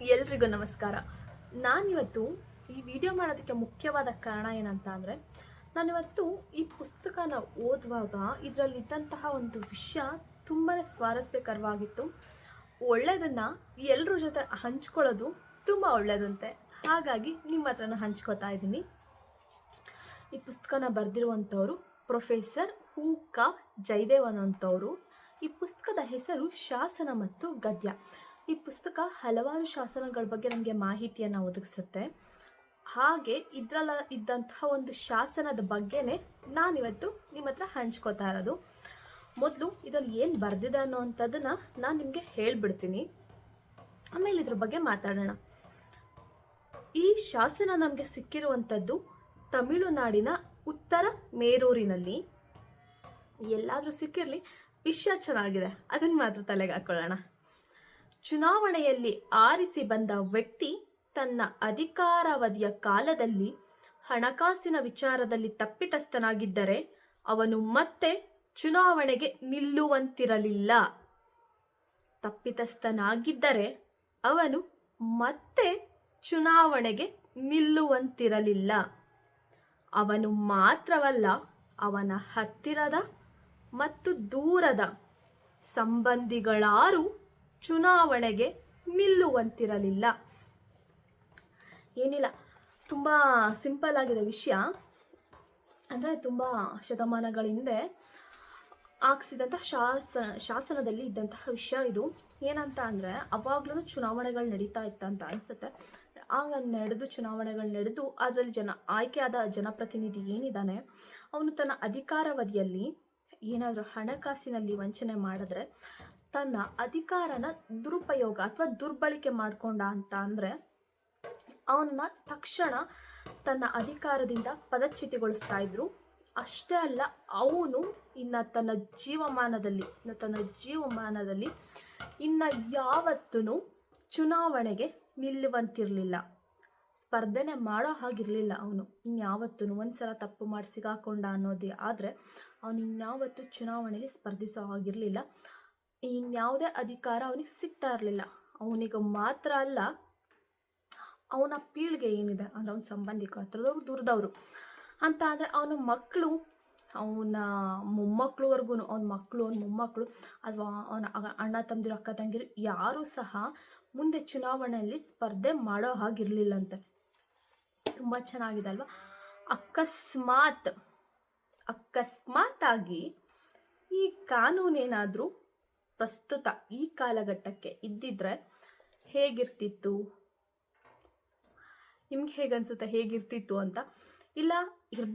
ಎಲ್ರಿಗೂ ನಮಸ್ಕಾರ. ನಾನಿವತ್ತು ಈ ವಿಡಿಯೋ ಮಾಡೋದಕ್ಕೆ ಮುಖ್ಯವಾದ ಕಾರಣ ಏನಂತ ಅಂದರೆ, ನಾನಿವತ್ತು ಈ ಪುಸ್ತಕನ ಓದುವಾಗ ಇದರಲ್ಲಿದ್ದಂತಹ ಒಂದು ವಿಷಯ ತುಂಬಾ ಸ್ವಾರಸ್ಯಕರವಾಗಿತ್ತು. ಒಳ್ಳೆಯದನ್ನು ಎಲ್ಲರ ಜೊತೆ ಹಂಚ್ಕೊಳ್ಳೋದು ತುಂಬ ಒಳ್ಳೆಯದಂತೆ. ಹಾಗಾಗಿ ನಿಮ್ಮ ಹತ್ರನ ಹಂಚ್ಕೋತಾ ಇದ್ದೀನಿ. ಈ ಪುಸ್ತಕನ ಬರೆದಿರುವಂಥವರು ಪ್ರೊಫೆಸರ್ ಹೂಕ ಜಯದೇವನ್ ಅಂತವರು. ಈ ಪುಸ್ತಕದ ಹೆಸರು ಶಾಸನ ಮತ್ತು ಗದ್ಯ. ಈ ಪುಸ್ತಕ ಹಲವಾರು ಶಾಸನಗಳ ಬಗ್ಗೆ ನಮಗೆ ಮಾಹಿತಿಯನ್ನು ಒದಗಿಸುತ್ತೆ. ಹಾಗೆ ಇದ್ದಂತಹ ಒಂದು ಶಾಸನದ ಬಗ್ಗೆನೇ ನಾನಿವತ್ತು ನಿಮ್ಮ ಹತ್ರ ಹಂಚ್ಕೋತಾ ಇರೋದು. ಮೊದಲು ಇದರಲ್ಲಿ ಏನು ಬರೆದಿದೆ ಅನ್ನೋವಂಥದ್ದನ್ನು ನಾನು ನಿಮಗೆ ಹೇಳಿಬಿಡ್ತೀನಿ, ಆಮೇಲೆ ಇದ್ರ ಬಗ್ಗೆ ಮಾತಾಡೋಣ. ಈ ಶಾಸನ ನಮಗೆ ಸಿಕ್ಕಿರುವಂಥದ್ದು ತಮಿಳುನಾಡಿನ ಉತ್ತರ ಮೇರೂರಿನಲ್ಲಿ. ಎಲ್ಲಾದರೂ ಸಿಕ್ಕಿರಲಿ, ವಿಷಯ ಚೆನ್ನಾಗಿದೆ, ಅದನ್ನು ಮಾತ್ರ ತಲೆಗೆ ಹಾಕೊಳ್ಳೋಣ. ಚುನಾವಣೆಯಲ್ಲಿ ಆರಿಸಿ ಬಂದ ವ್ಯಕ್ತಿ ತನ್ನ ಅಧಿಕಾರಾವಧಿಯ ಕಾಲದಲ್ಲಿ ಹಣಕಾಸಿನ ವಿಚಾರದಲ್ಲಿ ತಪ್ಪಿತಸ್ಥನಾಗಿದ್ದರೆ ಅವನು ಮತ್ತೆ ಚುನಾವಣೆಗೆ ನಿಲ್ಲುವಂತಿರಲಿಲ್ಲ. ತಪ್ಪಿತಸ್ಥನಾಗಿದ್ದರೆ ಅವನು ಮತ್ತೆ ಚುನಾವಣೆಗೆ ನಿಲ್ಲುವಂತಿರಲಿಲ್ಲ. ಅವನು ಮಾತ್ರವಲ್ಲ, ಅವನ ಹತ್ತಿರದ ಮತ್ತು ದೂರದ ಸಂಬಂಧಿಗಳಾರು ಚುನಾವಣೆಗೆ ನಿಲ್ಲುವಂತಿರಲಿಲ್ಲ. ಏನಿಲ್ಲ, ತುಂಬ ಸಿಂಪಲ್ ಆಗಿದೆ ವಿಷಯ. ಅಂದರೆ ತುಂಬ ಶತಮಾನಗಳ ಹಿಂದೆ ಹಾಕ್ಸಿದಂಥ ಶಾಸನದಲ್ಲಿ ಇದ್ದಂತಹ ವಿಷಯ ಇದು. ಏನಂತ ಅಂದರೆ, ಅವಾಗಲೂ ಚುನಾವಣೆಗಳು ನಡೀತಾ ಇತ್ತಂತ ಅನಿಸುತ್ತೆ. ಆಗ ಚುನಾವಣೆಗಳು ನಡೆದು ಅದರಲ್ಲಿ ಆಯ್ಕೆಯಾದ ಜನಪ್ರತಿನಿಧಿ ಏನಿದ್ದಾನೆ, ಅವನು ತನ್ನ ಅಧಿಕಾರಾವಧಿಯಲ್ಲಿ ಏನಾದರೂ ಹಣಕಾಸಿನಲ್ಲಿ ವಂಚನೆ ಮಾಡಿದ್ರೆ ತನ್ನ ಅಧಿಕಾರನ ದುರುಪಯೋಗ ಅಥವಾ ದುರ್ಬಳಕೆ ಮಾಡಿಕೊಂಡ ಅಂತ ಅಂದರೆ ಅವನ್ನ ತಕ್ಷಣ ತನ್ನ ಅಧಿಕಾರದಿಂದ ಪದಚ್ಯುತಿಗೊಳಿಸ್ತಾ ಇದ್ರು. ಅಷ್ಟೇ ಅಲ್ಲ, ಅವನು ತನ್ನ ಜೀವಮಾನದಲ್ಲಿ ಯಾವತ್ತೂ ಚುನಾವಣೆಗೆ ನಿಲ್ಲುವಂತಿರಲಿಲ್ಲ. ಸ್ಪರ್ಧೆನೆ ಮಾಡೋ ಹಾಗಿರಲಿಲ್ಲ. ಅವನು ಇನ್ಯಾವತ್ತೂ ಒಂದ್ಸಲ ತಪ್ಪು ಮಾಡಿ ಸಿಗಾಕೊಂಡ ಅನ್ನೋದೇ ಆದರೆ ಅವನು ಇನ್ಯಾವತ್ತೂ ಚುನಾವಣೆಯಲ್ಲಿ ಸ್ಪರ್ಧಿಸೋ ಹಾಗಿರಲಿಲ್ಲ. ಇನ್ಯಾವುದೇ ಅಧಿಕಾರ ಅವನಿಗೆ ಸಿಗ್ತಾ ಇರಲಿಲ್ಲ. ಅವನಿಗೆ ಮಾತ್ರ ಅಲ್ಲ, ಅವನ ಪೀಳಿಗೆ ಏನಿದೆ ಅಂದರೆ ಅವನ ಸಂಬಂಧಿಕ ಹತ್ರದವರು ದೂರದವರು ಅಂತ ಅಂದರೆ ಅವನ ಮಕ್ಕಳು, ಅವನ ಮೊಮ್ಮಕ್ಕಳುವರೆಗೂ, ಅವನ ಮಕ್ಕಳು, ಅವನ ಮೊಮ್ಮಕ್ಕಳು ಅಥವಾ ಅವನ ಅಣ್ಣ ತಮ್ಮದಿರು, ಅಕ್ಕ ತಂಗಿರು ಯಾರೂ ಸಹ ಮುಂದೆ ಚುನಾವಣೆಯಲ್ಲಿ ಸ್ಪರ್ಧೆ ಮಾಡೋ ಹಾಗಿರಲಿಲ್ಲಂತೆ. ತುಂಬ ಚೆನ್ನಾಗಿದೆ ಅಲ್ವಾ? ಅಕಸ್ಮಾತ್ ಆಗಿ ಈ ಕಾನೂನೇನಾದರೂ ಪ್ರಸ್ತುತ ಈ ಕಾಲಘಟ್ಟಕ್ಕೆ ಇದ್ದಿದ್ರೆ ಹೇಗಿರ್ತಿತ್ತು? ನಿಮ್ಗೆ ಹೇಗನ್ಸುತ್ತೆ ಹೇಗಿರ್ತಿತ್ತು ಅಂತ? ಇಲ್ಲ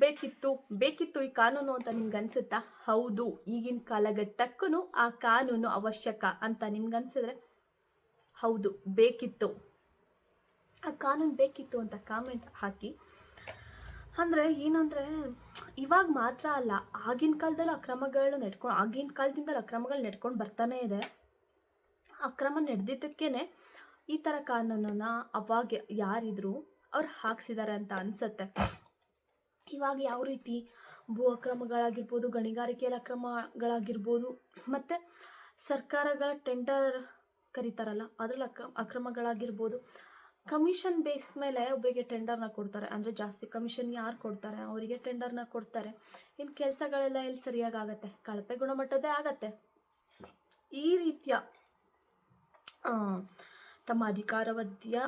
ಬೇಕಿತ್ತು ಈ ಕಾನೂನು ಅಂತ ನಿಮ್ಗೆ ಅನ್ಸುತ್ತಾ? ಹೌದು, ಈಗಿನ ಕಾಲಘಟ್ಟಕ್ಕೂ ಆ ಕಾನೂನು ಅವಶ್ಯಕ ಅಂತ ನಿಮ್ಗೆ ಅನ್ಸಿದ್ರೆ ಹೌದು, ಬೇಕಿತ್ತು, ಆ ಕಾನೂನು ಬೇಕಿತ್ತು ಅಂತ ಕಾಮೆಂಟ್ ಹಾಕಿ. ಅಂದರೆ ಏನಂದರೆ, ಇವಾಗ ಮಾತ್ರ ಅಲ್ಲ, ಆಗಿನ ಕಾಲದಲ್ಲೂ ಅಕ್ರಮಗಳು ನಡ್ಕೊಂಡು ಬರ್ತಾನೆ ಇದೆ. ಅಕ್ರಮ ನಡೆದಿದ್ದಕ್ಕೇ ಈ ಥರ ಕಾನೂನನ್ನು ಅವಾಗ ಯಾರಿದ್ರು ಅವ್ರು ಹಾಕ್ಸಿದ್ದಾರೆ ಅಂತ ಅನಿಸುತ್ತೆ. ಇವಾಗ ಯಾವ ರೀತಿ ಭೂ ಅಕ್ರಮಗಳಾಗಿರ್ಬೋದು, ಗಣಿಗಾರಿಕೆಯಲ್ಲಿ ಅಕ್ರಮಗಳಾಗಿರ್ಬೋದು, ಮತ್ತು ಸರ್ಕಾರಗಳ ಟೆಂಡರ್ ಕರೀತಾರಲ್ಲ ಅದರಲ್ಲಿ ಅಕ್ರಮಗಳಾಗಿರ್ಬೋದು. ಕಮಿಷನ್ ಬೇಸ್ ಮೇಲೆ ಒಬ್ಬರಿಗೆ ಟೆಂಡರ್ನ ಕೊಡ್ತಾರೆ. ಅಂದರೆ ಜಾಸ್ತಿ ಕಮಿಷನ್ ಯಾರು ಕೊಡ್ತಾರೆ ಅವರಿಗೆ ಟೆಂಡರ್ನ ಕೊಡ್ತಾರೆ. ಇನ್ನು ಕೆಲಸಗಳೆಲ್ಲ ಎಲ್ಲಿ ಸರಿಯಾಗಿ ಆಗುತ್ತೆ? ಕಳಪೆ ಗುಣಮಟ್ಟದ್ದೇ ಆಗತ್ತೆ. ಈ ರೀತಿಯ ತಮ್ಮ ಅಧಿಕಾರಾವಧಿಯ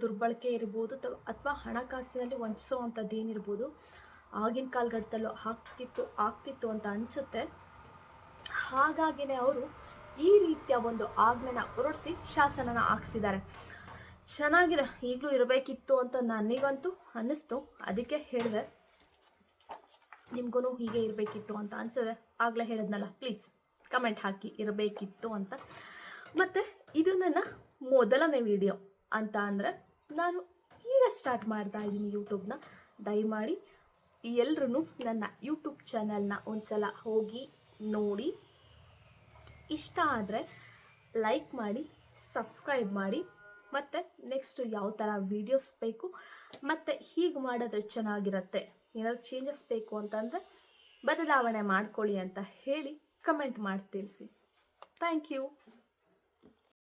ದುರ್ಬಳಕೆ ಇರ್ಬೋದು ಅಥವಾ ಹಣಕಾಸಿನಲ್ಲಿ ವಂಚಿಸುವಂಥದ್ದು ಏನಿರ್ಬೋದು, ಆಗಿನ ಕಾಲಘಟ್ಟದಲ್ಲೂ ಆಗ್ತಿತ್ತು ಅಂತ ಅನಿಸುತ್ತೆ. ಹಾಗಾಗಿನೇ ಅವರು ಈ ರೀತಿಯ ಒಂದು ಆಜ್ಞೆನ ಹೊರಡಿಸಿ ಶಾಸನನ ಹಾಕ್ಸಿದ್ದಾರೆ. ಚೆನ್ನಾಗಿದೆ, ಈಗಲೂ ಇರಬೇಕಿತ್ತು ಅಂತ ನನಗಂತೂ ಅನ್ನಿಸ್ತು. ಅದಕ್ಕೆ ಹೇಳಿದೆ, ನಿಮ್ಗೂ ಹೀಗೆ ಇರಬೇಕಿತ್ತು ಅಂತ ಅನಿಸಿದ್ರೆ ಆಗಲೇ ಹೇಳಿದ್ನಲ್ಲ, ಪ್ಲೀಸ್ ಕಮೆಂಟ್ ಹಾಕಿ ಇರಬೇಕಿತ್ತು ಅಂತ. ಮತ್ತು ಇದು ನನ್ನ ಮೊದಲನೇ ವಿಡಿಯೋ ಅಂತ ಅಂದರೆ ನಾನು ಈಗ ಸ್ಟಾರ್ಟ್ ಮಾಡ್ತಾ ಇದ್ದೀನಿ ಯೂಟ್ಯೂಬ್ನ. ದಯಮಾಡಿ ಎಲ್ಲರೂ ನನ್ನ ಯೂಟ್ಯೂಬ್ ಚಾನಲ್ನ ಒಂದ್ಸಲ ಹೋಗಿ ನೋಡಿ, ಇಷ್ಟ ಆದರೆ ಲೈಕ್ ಮಾಡಿ, ಸಬ್ಸ್ಕ್ರೈಬ್ ಮಾಡಿ. ಮತ್ತು ನೆಕ್ಸ್ಟು ಯಾವ ಥರ ವೀಡಿಯೋಸ್ ಬೇಕು ಮತ್ತು ಹೀಗೆ ಮಾಡಿದ್ರೆ ಚೆನ್ನಾಗಿರುತ್ತೆ, ಏನಾದ್ರು ಚೇಂಜಸ್ ಬೇಕು ಅಂತಂದರೆ ಬದಲಾವಣೆ ಮಾಡ್ಕೊಳ್ಳಿ ಅಂತ ಹೇಳಿ ಕಮೆಂಟ್ ಮಾಡಿ ತಿಳಿಸಿ. Thank you.